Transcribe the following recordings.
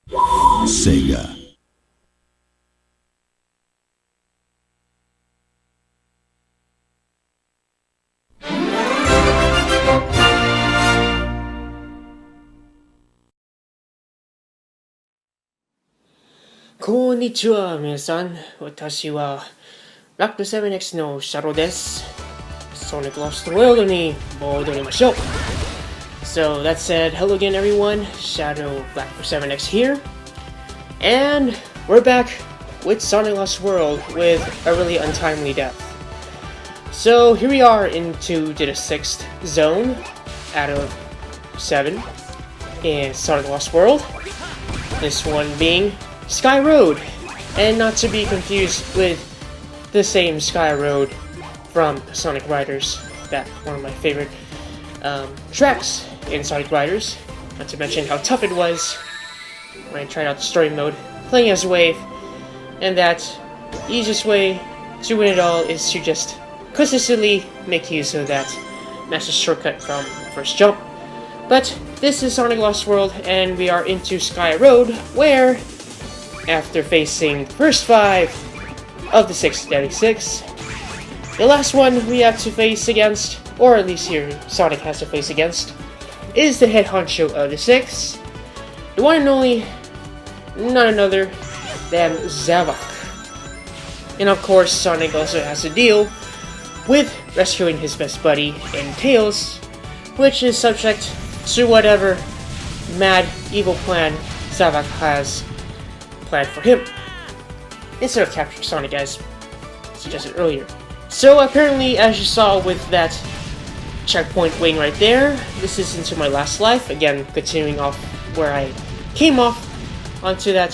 Sega. Konnichiwa, 皆さん。私はラップ 7X のシャロです。Sonic Lost World に戻りましょう。So that said, hello again everyone, Shadow Black for 7X here. And we're back with Sonic Lost World with a really untimely death. So here we are into the 6th zone out of 7 in Sonic Lost World. This one being Sky Road, and not to be confused with the same Sky Road from Sonic Riders, that one of my favorite tracks in Sonic Riders, not to mention how tough it was when I tried out the story mode, playing as Wave, and that the easiest way to win it all is to just consistently make use of that master shortcut from first jump. But this is Sonic Lost World, and we are into Sky Road, where after facing the first 5 of the 6 Deadly 6, the last one we have to face against, or at least here Sonic has to face against, is the head honcho of the 6, the one and only, none other than Zavok. And of course, Sonic also has to deal with rescuing his best buddy in Tails, which is subject to whatever mad evil plan Zavok has planned for him, instead of capturing Sonic as suggested earlier. So apparently, as you saw with that checkpoint waiting right there, this is into my last life, again continuing off where I came off onto that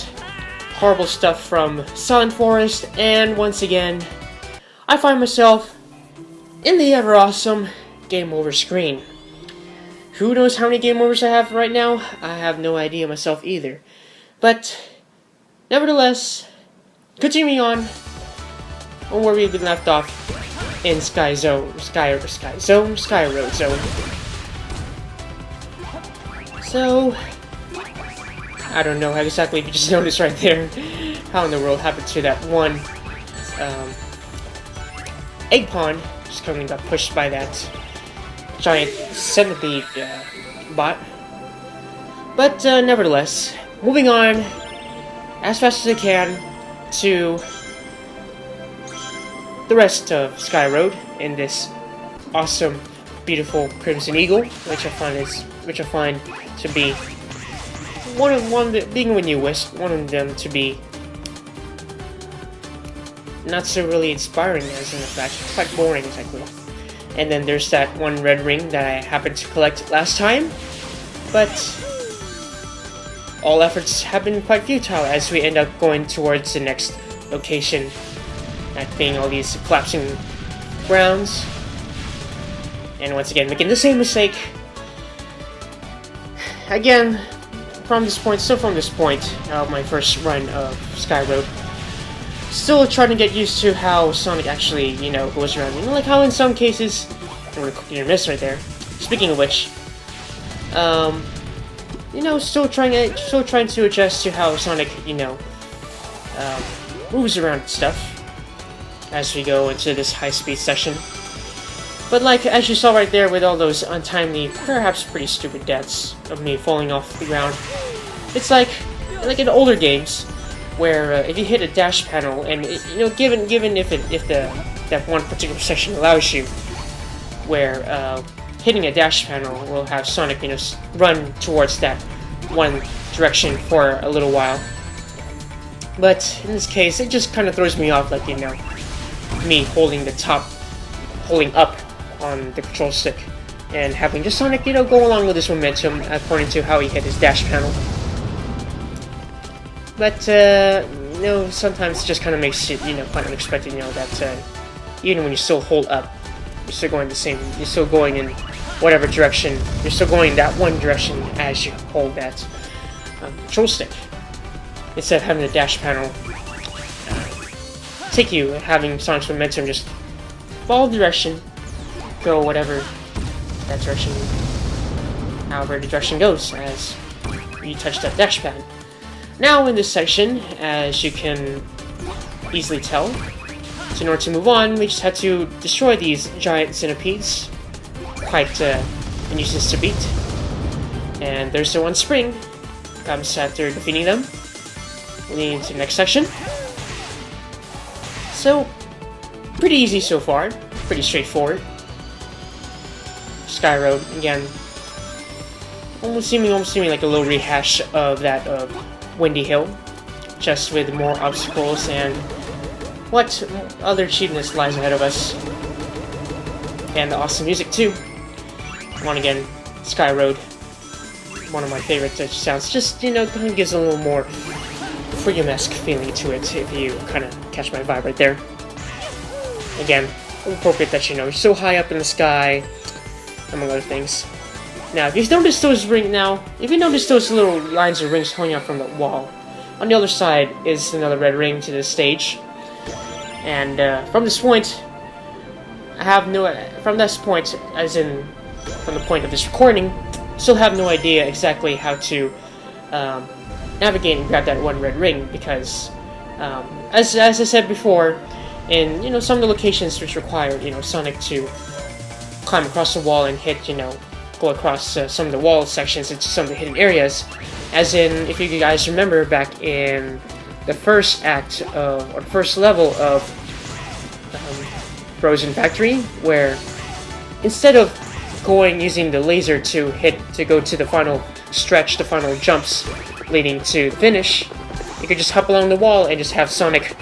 horrible stuff from Silent Forest, and once again I find myself in the ever awesome game over screen. Who knows how many game overs I have right now? I have no idea myself either. But nevertheless, continuing on where we've been left off in Sky Road Zone. So, I don't know exactly if you just noticed right there how in the world happened to that one egg pond just coming got pushed by that giant centipede bot. But nevertheless, moving on as fast as I can to the rest of Sky Road in this awesome, beautiful Crimson Eagle, which I find to be being the newest, one of them to be not so really inspiring as in fact, quite boring exactly. And then there's that one red ring that I happened to collect last time, but all efforts have been quite futile as we end up going towards the next location, that being all these collapsing grounds, and once again making the same mistake again from this point of my first run of Sky Road. Still trying to get used to how Sonic actually, goes around. Like how in some cases, I'm gonna cook your miss right there. Speaking of which, still trying to adjust to how Sonic, moves around and stuff as we go into this high-speed section. But like, as you saw right there with all those untimely, perhaps pretty stupid deaths of me falling off the ground, it's like in older games, where if you hit a dash panel, and given if that one particular section allows you, where hitting a dash panel will have Sonic run towards that one direction for a little while. But in this case, it just kind of throws me off, like me holding up on the control stick and having just Sonic go along with his momentum according to how he hit his dash panel. But, sometimes it just kind of makes it, quite unexpected, that even when you still hold up, you're still going in whatever direction, you're still going that one direction as you hold that control stick. Instead of having the dash panel take you, having Sonic's momentum just follow the direction, go whatever that direction, however the direction goes as you touch that dash pad. Now in this section, as you can easily tell, so in order to move on, we just had to destroy these giant centipedes. Quite a nuisance to beat. And there's the one spring. Comes after defeating them. Leading to the next section. So, pretty easy so far. Pretty straightforward. Sky Road, again. Almost seeming like a little rehash of that of Windy Hill. Just with more obstacles and what other achievements lies ahead of us. And the awesome music too. Once again, Sky Road. One of my favorite sounds. Just, kind of gives a little more Freedom-esque feeling to it, if you kind of catch my vibe right there. Again, appropriate that you're so high up in the sky, among other things. Now, if you notice those little lines of rings hanging out from the wall, on the other side is another red ring to the stage. And from this point, from this point, as in from the point of this recording, still have no idea exactly how to navigate and grab that one red ring, because as I said before, in some of the locations which require Sonic to climb across the wall and hit go across some of the wall sections into some of the hidden areas, as in if you guys remember back in the first act of, or first level of Frozen Factory, where instead of using the laser to go to the final stretch, the final jumps leading to the finish, you could just hop along the wall and just have Sonic,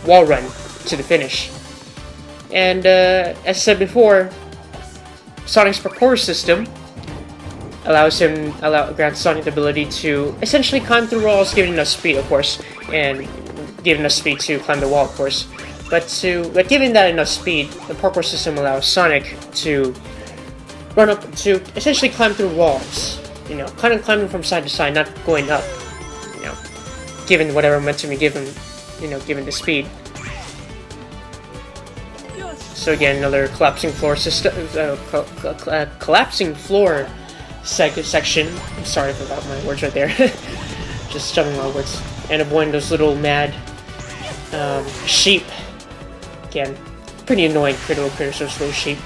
wall run to the finish. And as said before, Sonic's parkour system grants Sonic the ability to essentially climb through walls, giving enough speed, of course, and giving enough speed to climb the wall, of course. But giving that enough speed, the parkour system allows Sonic to run up to essentially climb through walls. Kind of climbing from side to side, not going up. Given whatever momentum you give him, given the speed. So again, another collapsing floor system, collapsing floor section. I'm sorry about my words right there. Just stumbling my words. And avoiding those little mad sheep. Again, pretty annoying critters, those little sheep.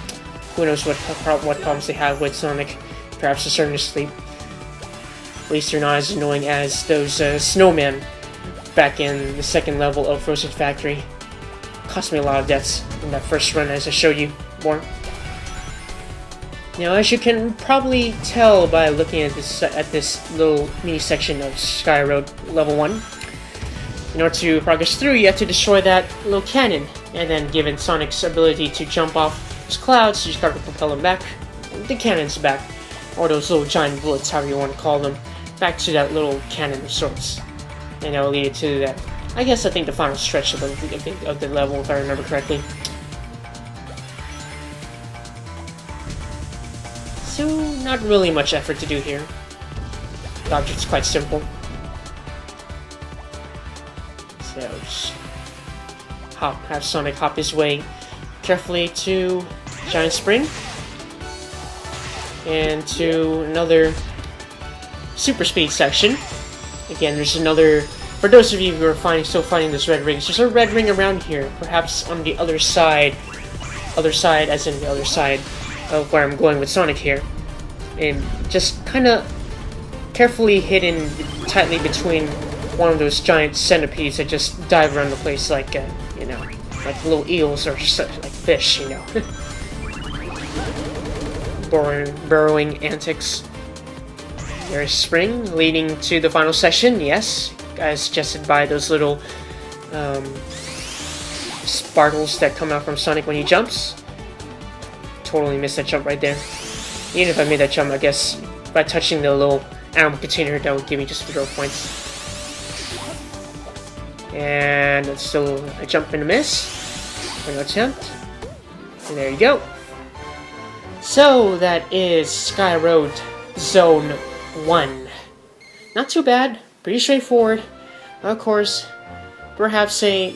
Who knows what problems they have with Sonic. Perhaps they're starting to sleep. At least they're not as annoying as those snowmen back in the second level of Frozen Factory. Cost me a lot of deaths in that first run, as I showed you more. Now, as you can probably tell by looking at this little mini section of Sky Road Level 1, in order to progress through, you have to destroy that little cannon, and then given Sonic's ability to jump off those clouds, you just gotta propel him back, the cannon's back, or those little giant bullets, however you want to call them, back to that little cannon of sorts. And that will lead to that, I think the final stretch of the level, if I remember correctly. So, not really much effort to do here. The object's quite simple. So, just have Sonic hop his way carefully to Giant Spring. And to another super speed section. Again, there's another, for those of you who are still finding this red ring, there's a red ring around here, perhaps on the other side as in the other side of where I'm going with Sonic here. And just kind of carefully hidden tightly between one of those giant centipedes that just dive around the place like, like little eels or like fish, burrowing antics. There's Spring, leading to the final section, yes, as suggested by those little sparkles that come out from Sonic when he jumps. Totally missed that jump right there. Even if I made that jump, I guess by touching the little animal container, that would give me just 0 points. And it's still a jump and a miss. For no attempt. And there you go. So that is Sky Road Zone 1. Not too bad, pretty straightforward. Of course, perhaps a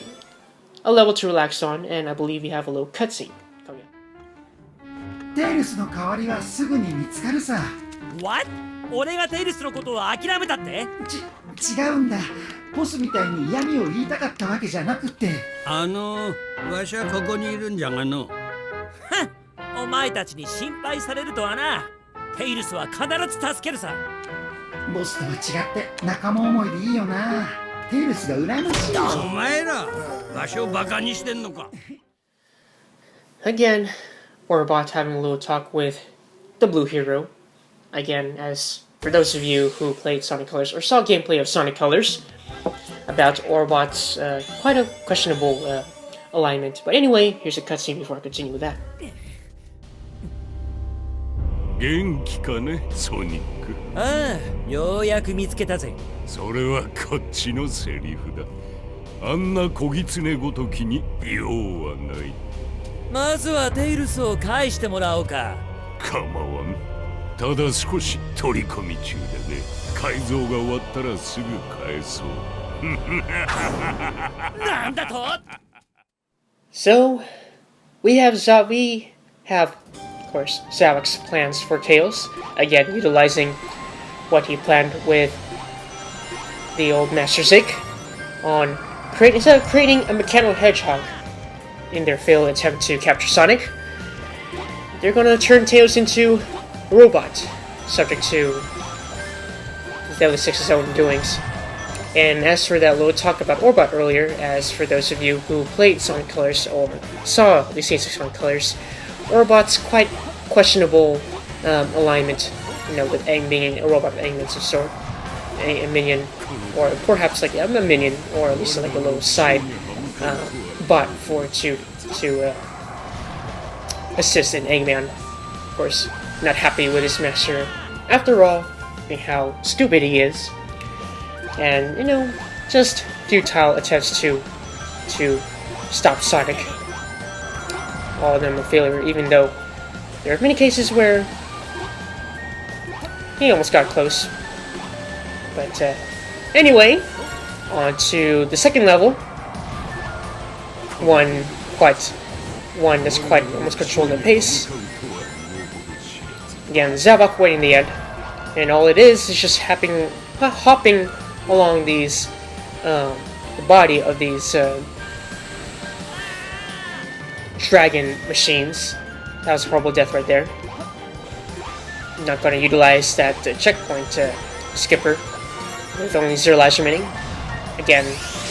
level to relax on, and I believe you have a little cutscene. Tails の代わりはすぐに見つかるさ。What? 俺がテイルスのことを諦めたって？違うんだ。ボスみたいに嫌味を言いたかったわけじゃなくて。わしはここにいるんじゃがの。お前たちに心配されるとはな。テイルスは必ず助けるさ。ボスとは違って仲間思いでいいよな。テイルスが羨ましいよ。お前らわしをバカにしてんのか。 Again, Orbot having a little talk with the blue hero. Again, as for those of you who played Sonic Colors or saw gameplay of Sonic Colors, about Orbot's quite a questionable alignment. But anyway, here's a cutscene before I continue with that. 元気かね、ソニック。ああ、ようやく見つけたぜ。それはこっちのセリフだ。あんな小狐ごときに用はない。まずはテイルスを返してもらおうか。構わん。ただ少し取り込み中だね。改造が終わったらすぐ返そう。なんだと? So, we have, of course, Zavok's plans for Tails. Again, utilizing what he planned with the old Master Zik on instead of creating a mechanical hedgehog in their failed attempt to capture Sonic, they're gonna turn Tails into a robot, subject to Deadly Six's own doings. And as for that little talk about Orbot earlier, as for those of you who played Sonic Colors or saw the scenes of Sonic Colors, Orbot's quite questionable alignment, with Aang being a robot with ailments of sort, a minion, or perhaps like a minion, or at least like a little side bot to assist in Eggman. Of course, not happy with his master. After all, being how stupid he is, and just futile attempts to stop Sonic. All of them a failure, even though there are many cases where he almost got close. But anyway, on to the second level. One that's quite almost controlled the pace. Again, Zavok waiting the end, and all it is just hopping along these the body of these dragon machines. That was a horrible death right there. Not going to utilize that checkpoint skipper with only 0 lives remaining. Again,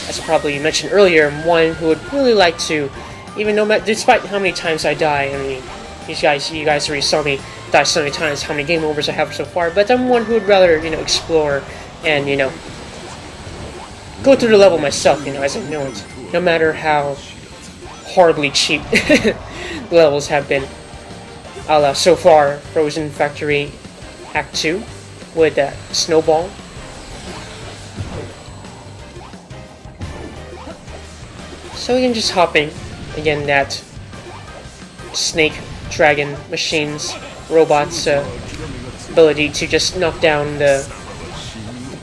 as I probably mentioned earlier, I'm one who would really like to, even though despite how many times I die, I mean, you guys already saw me die so many times, how many game overs I have so far, but I'm one who would rather, explore and, go through the level myself, as I know it. No matter how horribly cheap the levels have been. So far, Frozen Factory Act 2 with that snowball. So again, just hopping. Again, that snake, dragon, machines, robots' ability to just knock down the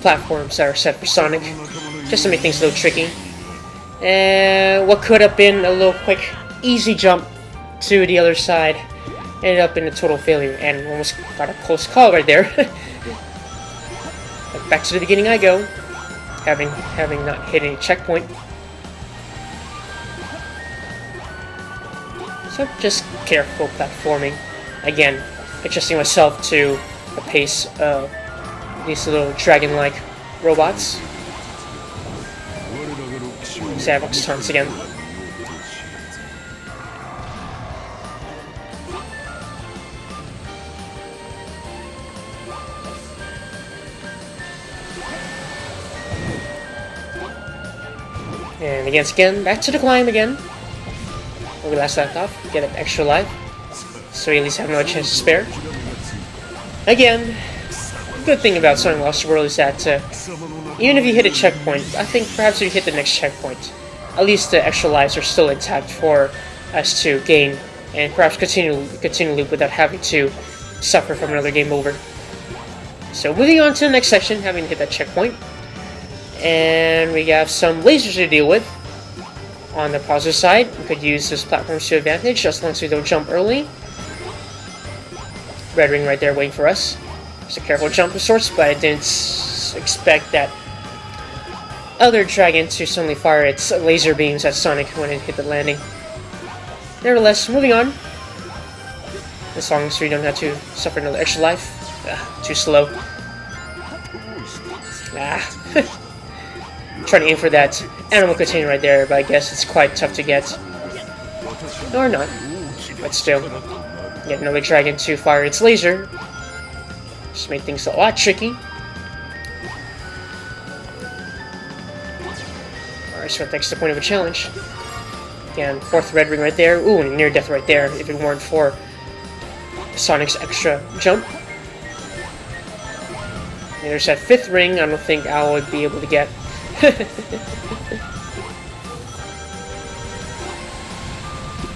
platforms that are set for Sonic, just to make things a little tricky. And what could have been a little quick, easy jump to the other side ended up in a total failure, and almost got a close call right there. But back to the beginning I go, having not hit any checkpoint. So just careful platforming. Again, adjusting myself to the pace of these little dragon-like robots. Zavok's turns again. And again, back to the climb again. Where we last left off, get an extra life, so we at least have another chance to spare. Again, the good thing about Sonic Lost World is that even if you hit a checkpoint, I think perhaps if you hit the next checkpoint, at least the extra lives are still intact for us to gain and perhaps continue loop without having to suffer from another game over. So moving on to the next section, having hit that checkpoint. And we have some lasers to deal with. On the positive side, we could use those platforms to advantage as long as we don't jump early. Red ring right there waiting for us. It's a careful jump of sorts, but I didn't expect that other dragon to suddenly fire its laser beams at Sonic when it hit the landing. Nevertheless, moving on. As long as we don't have to suffer another extra life. Too slow. Trying to aim for that animal container right there, but I guess it's quite tough to get. Or not. But still. Get another dragon to fire its laser. Just made things a lot tricky. Alright, so that's the point of a challenge. Again, 4th red ring right there. Ooh, near death right there, if it weren't for Sonic's extra jump. And there's that 5th ring I don't think I would be able to get.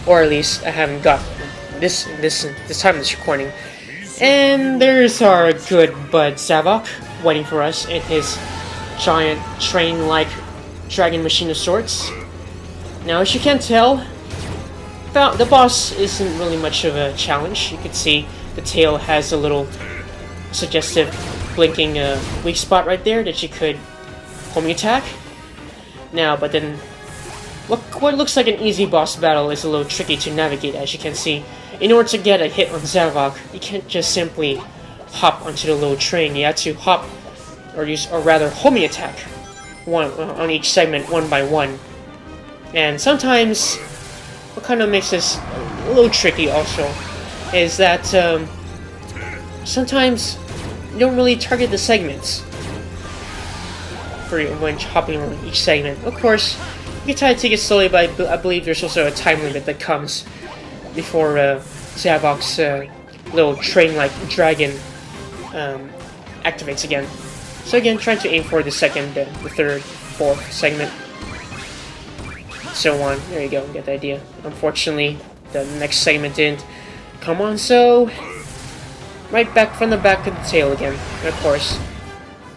Or at least I haven't got this time of this recording. And there's our good bud Zavok waiting for us in his giant train-like dragon machine of sorts. Now, as you can tell, the boss isn't really much of a challenge. You can see the tail has a little suggestive blinking weak spot right there that you could homing attack. Now, but then what looks like an easy boss battle is a little tricky to navigate, as you can see. In order to get a hit on Zavok, you can't just simply hop onto the little train. You have to hop, or rather homing attack on each segment one by one. And sometimes, what kind of makes this a little tricky also, is that sometimes you don't really target the segments for when hopping on each segment. Of course, you can try to take it slowly, but I believe there's also a time limit that comes before Zavok's little train-like dragon activates again. So again, trying to aim for the 2nd, the 3rd, 4th segment. So on. There you go, get the idea. Unfortunately, the next segment didn't come on, so right back from the back of the tail again. And of course,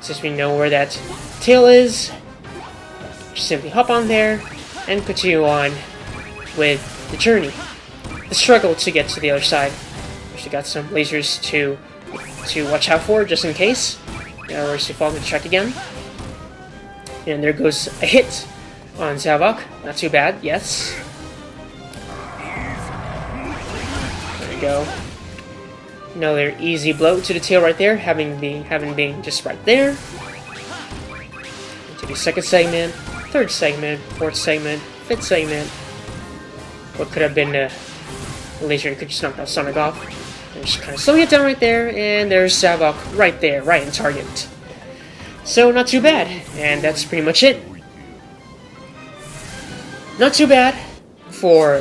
since we know where that tail is, just simply hop on there and continue on with the journey. The struggle to get to the other side. Actually got some lasers to watch out for, just in case. Now we're to fall into the track again. And there goes a hit on Zavok. Not too bad, yes. There we go. Another easy blow to the tail right there, having been just right there. Into the 2nd segment, 3rd segment, 4th segment, 5th segment. What could have been a laser that could just knock that Sonic off. And just kind of slowing it down right there, and there's Zavok right there, right in target. So not too bad, and that's pretty much it. Not too bad for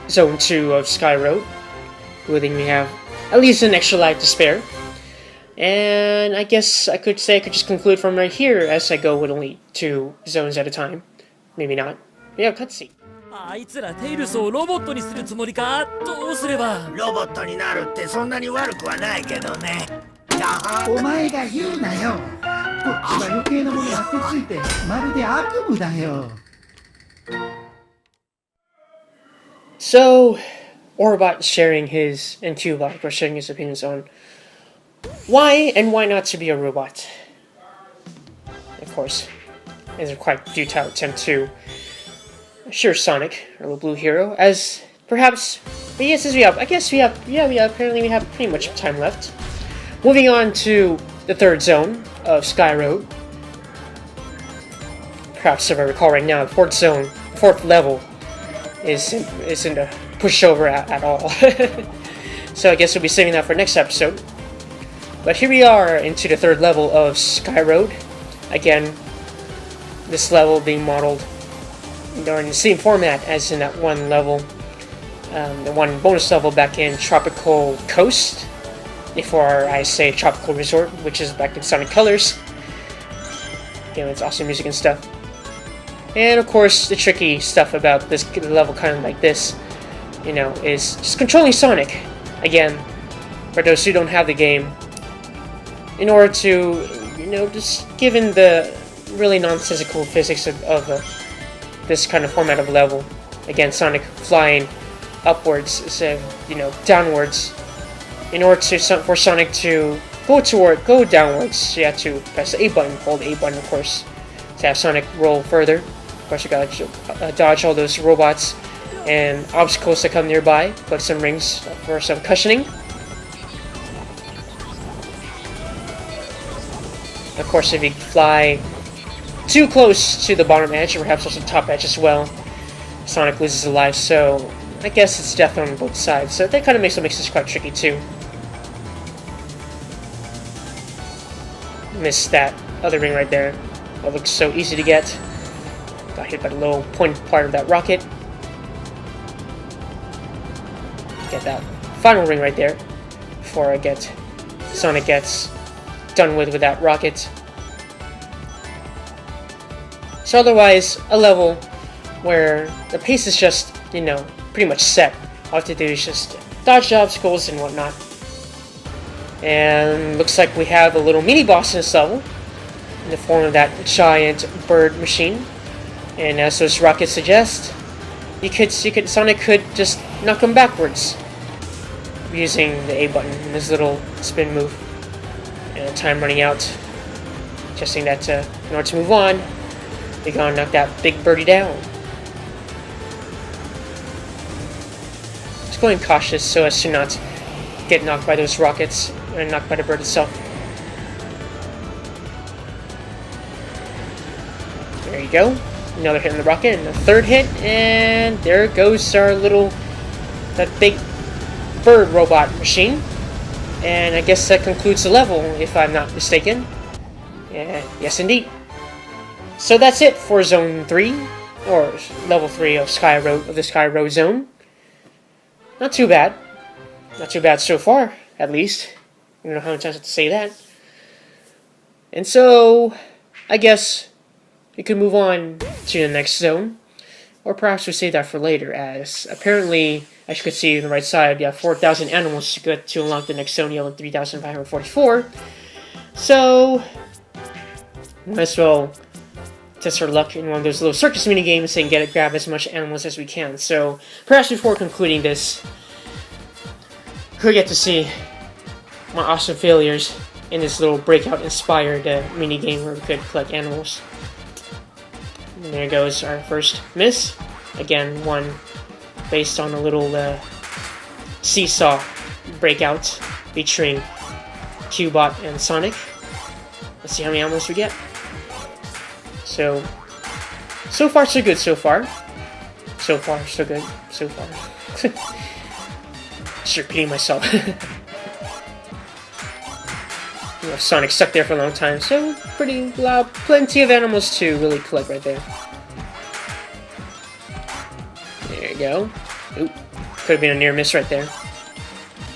Zone 2 of Sky Road. Good thing we have at least an extra life to spare. And I guess I could just conclude from right here as I go with only 2 zones at a time. Maybe not. Yeah, cutscene. あいつらテイルスをロボットにするつもりか？どうすれば？ロボットになるってそんなに悪くはないけどね。お前が言うなよ。こっちは余計なものがくっついてまるで悪夢だよ。So, Orbot sharing his, and Cubot were sharing his opinions on why and why not to be a robot. Of course, it's a quite futile attempt to assure Sonic, our little blue hero, as perhaps, but yes, as we have, apparently we have pretty much time left. Moving on to the 3rd zone of Sky Road. Perhaps if I recall right now, the 4th zone, 4th level, isn't a pushover at all. So I guess we'll be saving that for next episode. But here we are into the 3rd level of Sky Road. Again, this level being modeled in the same format as in that one level, the one bonus level back in Tropical Coast, before I say Tropical Resort, which is back in Sonic Colors. You know, it's awesome music and stuff. And of course, the tricky stuff about this level kind of like this, you know, is just controlling Sonic. Again, for those who don't have the game, in order to, you know, just given the really nonsensical physics of this kind of format of level, again, Sonic flying upwards instead of, you know, downwards, in order for Sonic to go downwards, you have to press the A button, hold the A button, of course, to have Sonic roll further. Of course, you gotta dodge all those robots and obstacles that come nearby. Put some rings for some cushioning. Of course, if you fly too close to the bottom edge, or perhaps also the top edge as well, Sonic loses a life, so I guess it's death on both sides. So that kind of makes this quite tricky too. Missed that other ring right there. That looks so easy to get. Got hit by the low point part of that rocket. Get that final ring right there before Sonic gets done with that rocket. So otherwise, a level where the pace is just, pretty much set. All I have to do is just dodge the obstacles and whatnot. And looks like we have a little mini boss in this level, in the form of that giant bird machine. And as those rockets suggest, Sonic could just knock him backwards using the A button and this little spin move. And time running out, suggesting that in order to move on, they gotta knock that big birdie down. Just going cautious so as to not get knocked by those rockets and knocked by the bird itself. There you go. Another hit on the rocket and a third hit, and there goes our that big bird robot machine. And I guess that concludes the level, if I'm not mistaken. Yes, indeed. So that's it for Zone 3, or Level 3 of the Sky Road Zone. Not too bad. Not too bad so far, at least. I don't know how many times I have to say that. And so, I guess we could move on to the next zone. Or perhaps we'll save that for later, as apparently, as you can see on the right side, you have 4,000 animals to get to unlock the next zone. You have 3,544. So, might as well test our luck in one of those little circus mini games and grab as much animals as we can. So, perhaps before concluding this, we'll get to see my awesome failures in this little breakout-inspired mini game where we could collect animals. And there goes our first miss. Again, one based on a little seesaw breakout featuring Cubot and Sonic. Let's see how many animals we get. So far so good so far. So far so good so far. Just repeating myself. Sonic stuck there for a long time, so plenty of animals to really collect right there. There you go. Oop, could have been a near miss right there.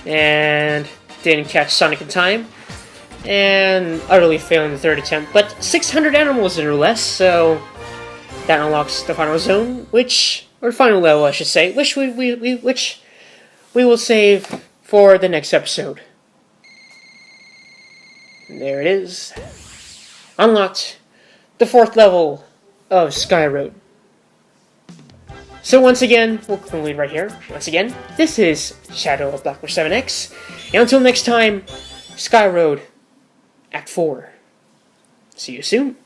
And didn't catch Sonic in time. And utterly failing the third attempt. But 600 animals or less, so that unlocks the final zone, or final level I should say, which we will save for the next episode. There it is. Unlocked the 4th level of Sky Road. So once again, we'll conclude right here. Once again, this is Shadow of Blackmore 7X. And until next time, Sky Road, Act 4. See you soon.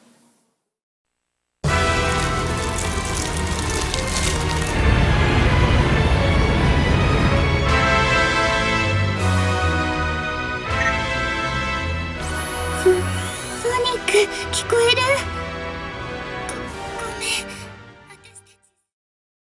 Sonic, 聞こえる？